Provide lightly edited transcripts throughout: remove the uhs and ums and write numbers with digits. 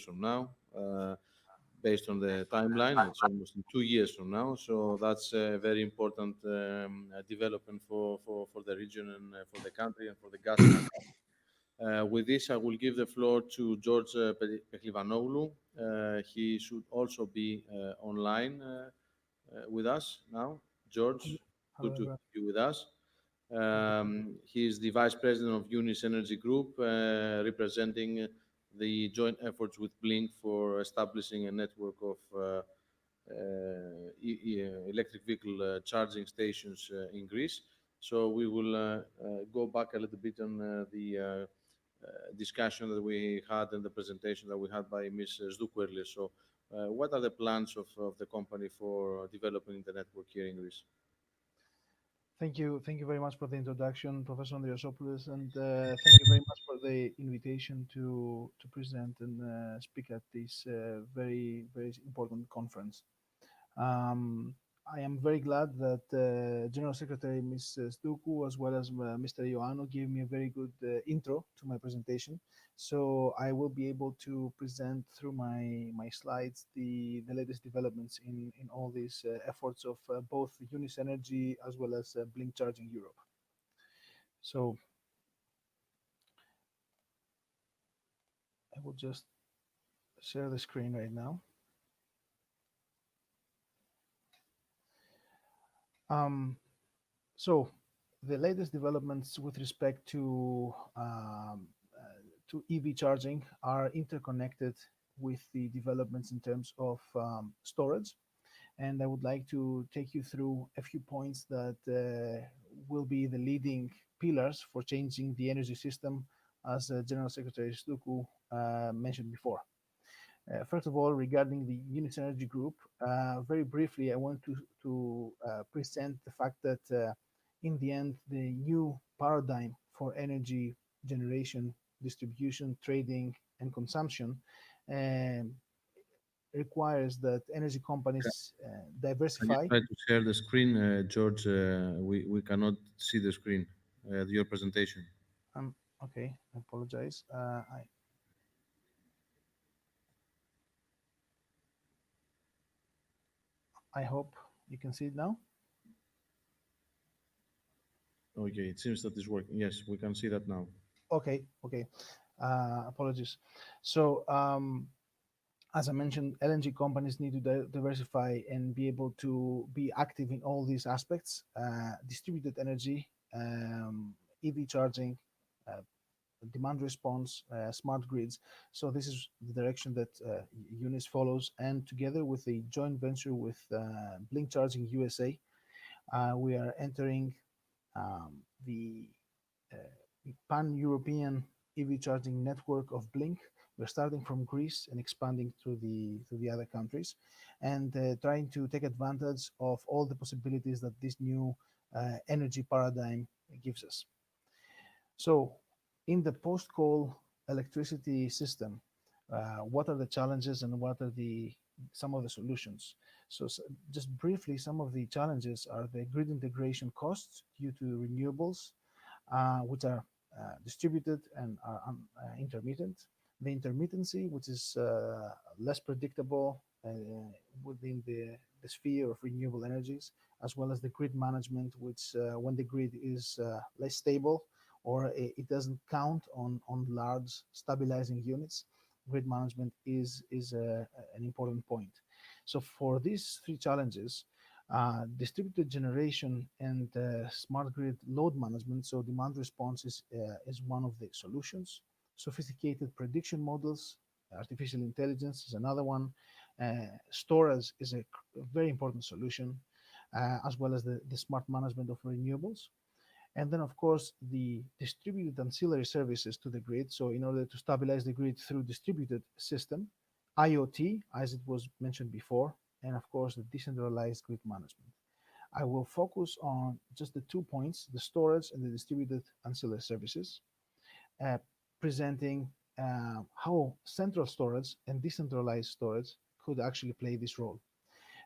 from now. Based on the timeline, it's almost in 2 years from now. So that's a very important development for the region and for the country and for the gas market. With this, I will give the floor to George Pechlivanoglou. He should also be online with us now. George, good Hello, to everyone. have you with us. Thank you. He is the Vice President of Eunice Energy Group, representing the joint efforts with Blink for establishing a network of electric vehicle charging stations in Greece. So we will go back a little bit on discussion that we had and the presentation that we had by Ms. Zdoukou earlier. So what are the plans of the company for developing the network here in Greece? Thank you. Thank you very much for the introduction, Professor Andriasopoulos, and thank you very much for the invitation to present and speak at this very important conference. Um, I am very glad that General Secretary Ms. Zdoukou as well as Mr. Ioannou gave me a very good intro to my presentation. So I will be able to present through my slides the latest developments in all these efforts of both Eunice Energy as well as Blink Charging Europe. So I will just share the screen right now. So the latest developments with respect to EV charging are interconnected with the developments in terms of storage, and I would like to take you through a few points that will be the leading pillars for changing the energy system, as General Secretary Zdoukou mentioned before. First of all, regarding the Eunice Energy Group, very briefly, I want to present the fact that in the end, the new paradigm for energy generation, distribution, trading, and consumption um, requires that energy companies Can you diversify. try to share the screen, George? We cannot see the screen, your presentation. Okay, I apologize. I hope you can see it now. Okay, it seems that it's working. Yes, we can see that now. Okay. Apologies. So, as I mentioned, LNG companies need to diversify and be able to be active in all these aspects: distributed energy, EV charging, uh, demand response, smart grids. So this is the direction that Eunice follows, and together with a joint venture with Blink Charging USA, we are entering the pan-European EV charging network of Blink. We're starting from Greece and expanding to the other countries, and trying to take advantage of all the possibilities that this new energy paradigm gives us. So, in the post-coal electricity system, what are the challenges and what are the some of the solutions? So, just briefly, some of the challenges are the grid integration costs due to renewables, which are distributed and are intermittent. The intermittency, which is less predictable within the sphere of renewable energies, as well as the grid management, which when the grid is less stable or it doesn't count on large stabilizing units, grid management is an important point. So for these three challenges, distributed generation and smart grid load management, so demand response is one of the solutions. Sophisticated prediction models, artificial intelligence is another one. Storage is a very important solution, as well as the smart management of renewables. And then, of course, the distributed ancillary services to the grid. So in order to stabilize the grid through distributed system, IoT, as it was mentioned before, and of course, the decentralized grid management. I will focus on just the 2 points, the storage and the distributed ancillary services, uh, presenting how central storage and decentralized storage could actually play this role.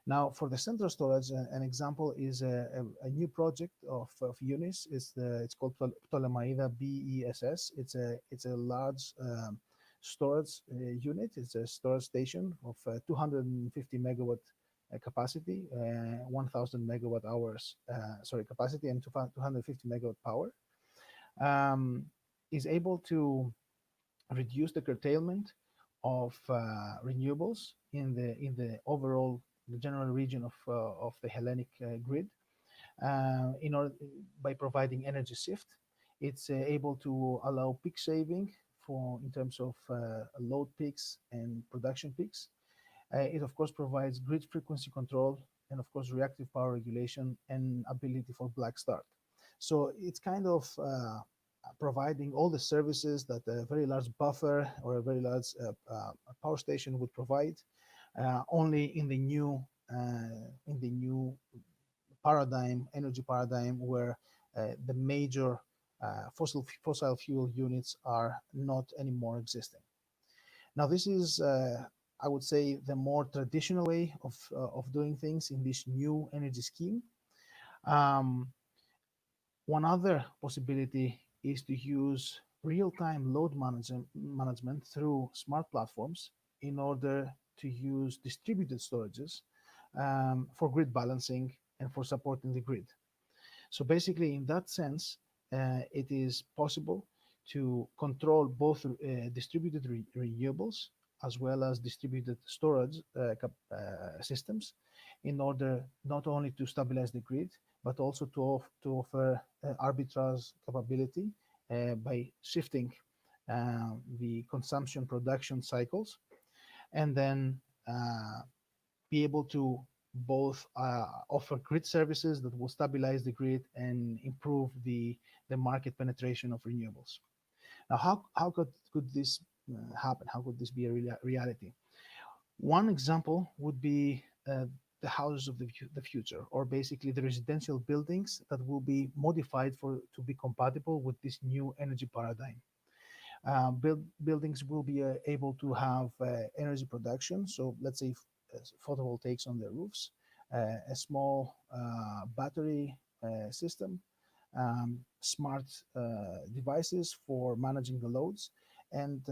Now, for the central storage, an example is a new project of Eunice. It's called Ptolemaida BESS. It's a large storage unit. It's a storage station of 250 megawatt capacity, 1000 megawatt hours, capacity, and 250 megawatt power. Is able to reduce the curtailment of renewables in the overall, the general region of the Hellenic grid, in order by providing energy shift. It's able to allow peak saving for in terms of load peaks and production peaks. It of course provides grid frequency control and of course reactive power regulation and ability for black start. So it's kind of providing all the services that a very large buffer or a very large power station would provide, only in the new paradigm, energy paradigm, where the major fossil fuel units are not anymore existing. Now, this is, I would say, the more traditional way of doing things in this new energy scheme. One other possibility is to use real-time load management through smart platforms in order to use distributed storages for grid balancing and for supporting the grid. So basically, in that sense, it is possible to control both distributed renewables as well as distributed storage systems in order not only to stabilize the grid, but also to offer arbitrage capability by shifting the consumption production cycles, and then be able to both offer grid services that will stabilize the grid and improve the market penetration of renewables. Now, how could this happen? How could this be a reality? One example would be the houses of the future, or basically the residential buildings that will be modified to be compatible with this new energy paradigm. Buildings will be able to have energy production. So let's say photovoltaics on the roofs, a small battery system, smart devices for managing the loads, and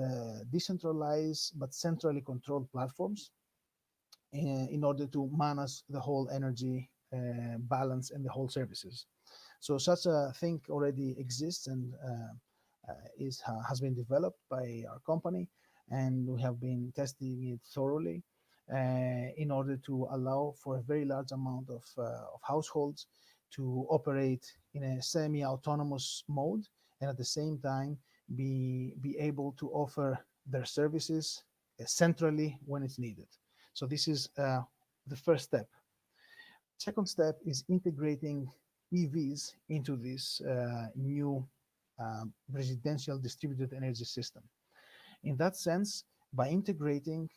decentralized but centrally controlled platforms in order to manage the whole energy balance and the whole services. So such a thing already exists and has been developed by our company, and we have been testing it thoroughly in order to allow for a very large amount of households to operate in a semi-autonomous mode, and at the same time be able to offer their services centrally when it's needed. So this is the first step. Second step is integrating EVs into this new residential distributed energy system. In that sense, by integrating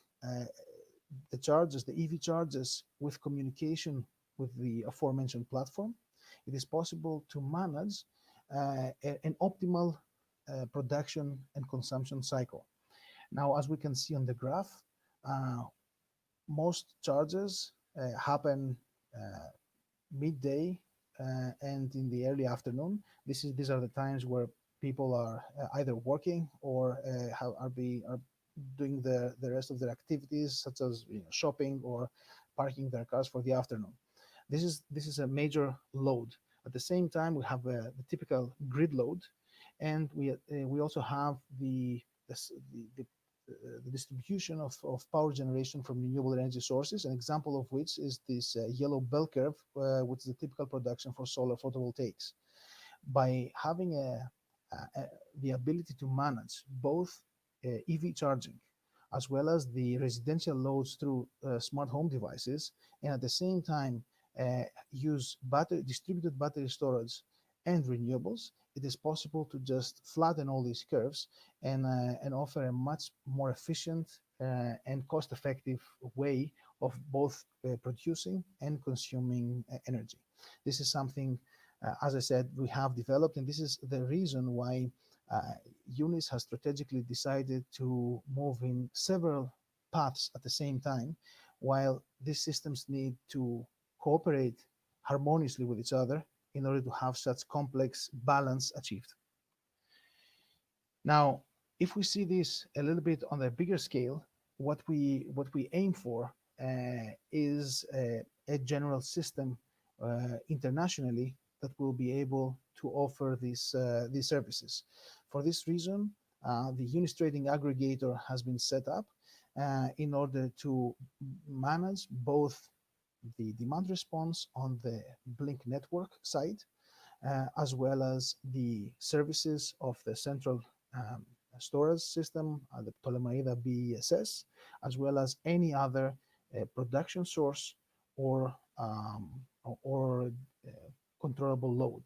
the chargers, the EV chargers, with communication with the aforementioned platform, it is possible to manage an optimal production and consumption cycle. Now, as we can see on the graph, most charges happen midday and in the early afternoon. These are the times where people are either working or are doing the rest of their activities, such as shopping or parking their cars for the afternoon. This is a major load. At the same time, we have the typical grid load, and we also have the distribution of power generation from renewable energy sources, an example of which is this yellow bell curve, which is the typical production for solar photovoltaics. By having the ability to manage both EV charging as well as the residential loads through smart home devices, and at the same time use distributed battery storage and renewables, it is possible to just flatten all these curves and offer a much more efficient and cost-effective way of both producing and consuming energy. This is something, as I said, we have developed, and this is the reason why Eunice has strategically decided to move in several paths at the same time, while these systems need to cooperate harmoniously with each other in order to have such complex balance achieved. Now, If we see this a little bit on a bigger scale, what we aim for is a general system internationally that will be able to offer these services. For this reason, the Eunice Trading Aggregator has been set up in order to manage both the demand response on the Blink network side, as well as the services of the central storage system, the Ptolemaida BESS, as well as any other production source or controllable load.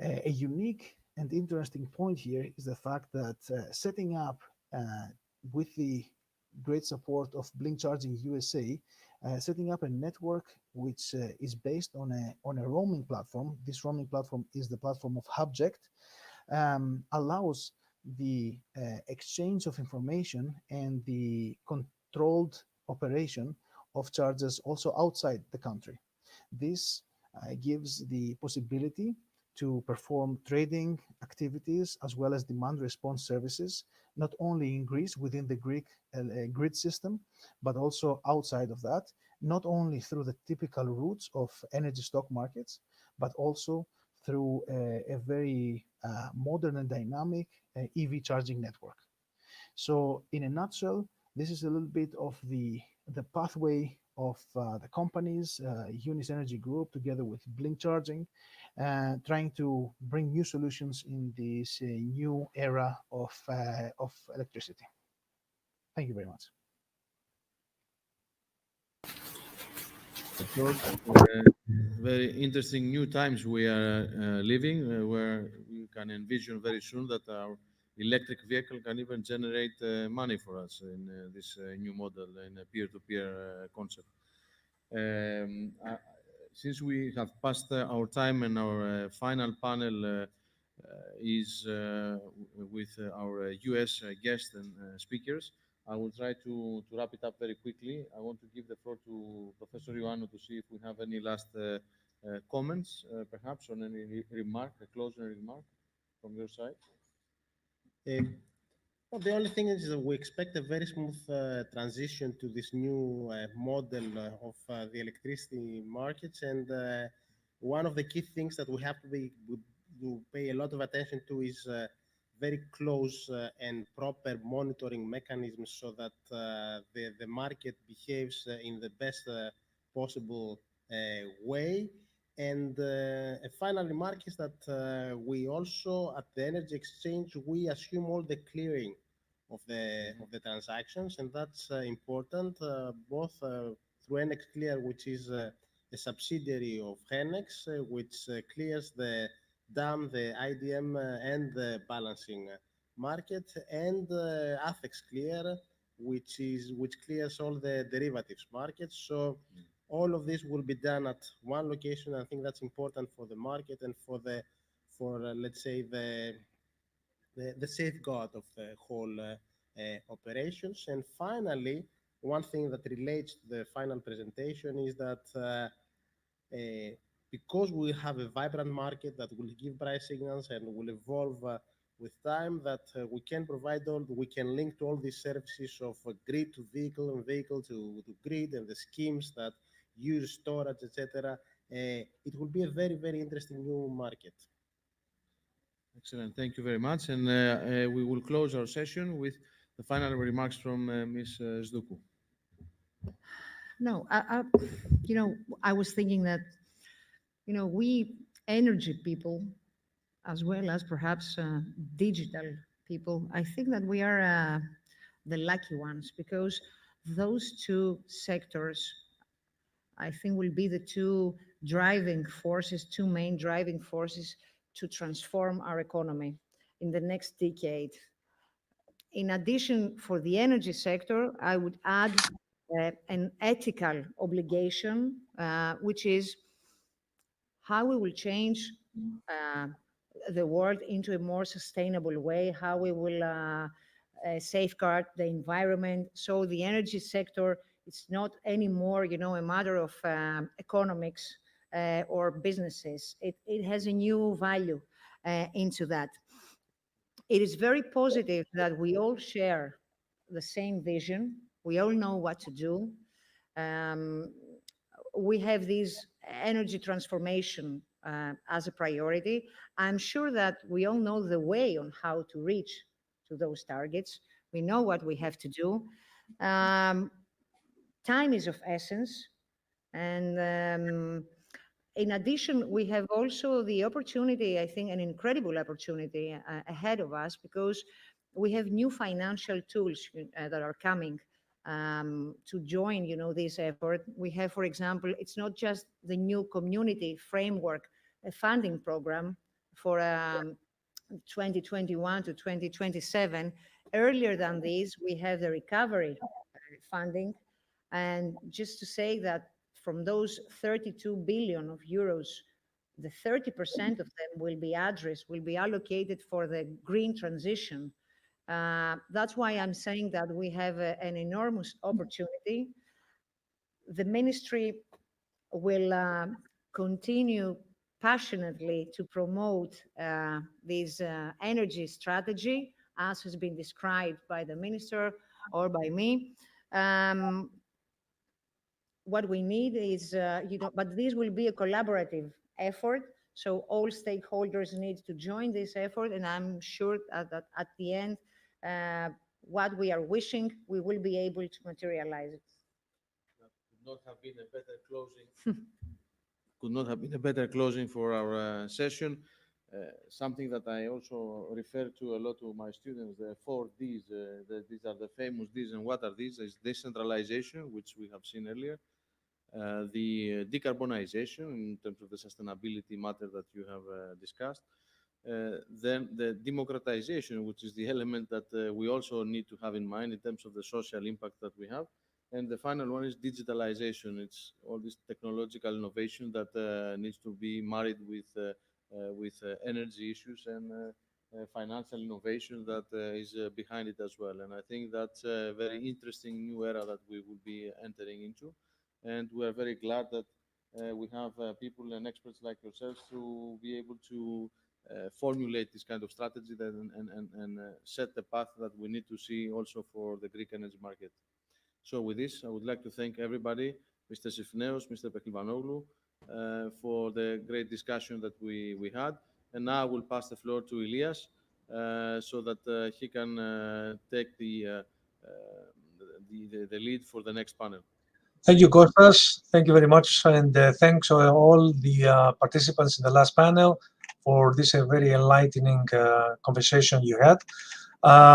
A unique and interesting point here is the fact that setting up with the great support of Blink Charging USA, setting up a network which is based on a roaming platform. This roaming platform is the platform of Hubject, allows the exchange of information and the controlled operation of chargers also outside the country. This gives the possibility to perform trading activities as well as demand response services, not only in Greece within the Greek grid system, but also outside of that, not only through the typical routes of energy stock markets, but also through a very modern and dynamic EV charging network. So in a nutshell, this is a little bit of the pathway of the companies, Eunice Energy Group, together with Blink Charging, trying to bring new solutions in this new era of electricity. Thank you very much. Of course, very interesting new times we are living, where we can envision very soon that our electric vehicle can even generate money for us in this new model, in a peer-to-peer concept. Since we have passed our time and our final panel is with our US guests and speakers, I will try to wrap it up very quickly. I want to give the floor to Professor Ioannou to see if we have any last comments, perhaps, on any remark, a closing remark from your side. Well, the only thing is that we expect a very smooth transition to this new model of the electricity markets. And one of the key things that we have to pay a lot of attention to is very close and proper monitoring mechanisms so that the market behaves in the best possible way. And a final remark is that we also, at the energy exchange, we assume all the clearing of the transactions, and that's important, both through NX Clear, which is a subsidiary of Henex, which clears the DAM, the IDM, and the balancing market, and Affex Clear, which clears all the derivatives markets. So all of this will be done at one location. I think that's important for the market and for let's say the safeguard of the whole operations. And finally, one thing that relates to the final presentation is that because we have a vibrant market that will give price signals and will evolve with time, that we can link to all these services of grid to vehicle and vehicle to grid, and the schemes that use storage, etc. It will be a very, very interesting new market. Excellent. Thank you very much. And we will close our session with the final remarks from Ms. Zdoukou. No, I was thinking that, we energy people, as well as perhaps digital people, I think that we are the lucky ones, because those two sectors, I think, will be the two main driving forces to transform our economy in the next decade. In addition, for the energy sector, I would add an ethical obligation, which is how we will change the world into a more sustainable way, how we will safeguard the environment. So the energy sector, it's not anymore, a matter of economics or businesses. It has a new value into that. It is very positive that we all share the same vision. We all know what to do. We have this energy transformation as a priority. I'm sure that we all know the way on how to reach to those targets. We know what we have to do. Time is of essence. And in addition, we have also the opportunity, I think, an incredible opportunity ahead of us, because we have new financial tools that are coming to join, this effort. We have, for example, it's not just the new community framework funding program for 2021 to 2027. Earlier than this, we have the recovery funding. And just to say that from those 32 billion of euros, the 30% of them will be addressed, will be allocated for the green transition. That's why I'm saying that we have an enormous opportunity. The ministry will continue passionately to promote this energy strategy, as has been described by the minister or by me. What we need is, but this will be a collaborative effort. So all stakeholders need to join this effort. And I'm sure that at the end, what we are wishing, we will be able to materialize it. Could not have been a better closing. Could not have been a better closing for our session. Something that I also refer to a lot to my students, the 4 Ds. These are the famous Ds. And what are these? Is decentralization, which we have seen earlier. The decarbonization in terms of the sustainability matter that you have discussed. Then the democratization, which is the element that we also need to have in mind in terms of the social impact that we have. And the final one is digitalization. It's all this technological innovation that needs to be married with energy issues and financial innovation that is behind it as well. And I think that's a very interesting new era that we will be entering into. And we are very glad that we have people and experts like yourselves to be able to formulate this kind of strategy and set the path that we need to see also for the Greek energy market. So with this, I would like to thank everybody, Mr. Sifneos, Mr. Pechlivanoglou, for the great discussion that we had. And now I will pass the floor to Elias so that he can take the lead for the next panel. Thank you, Kostas. Thank you very much. And thanks to all the participants in the last panel for this very enlightening conversation you had.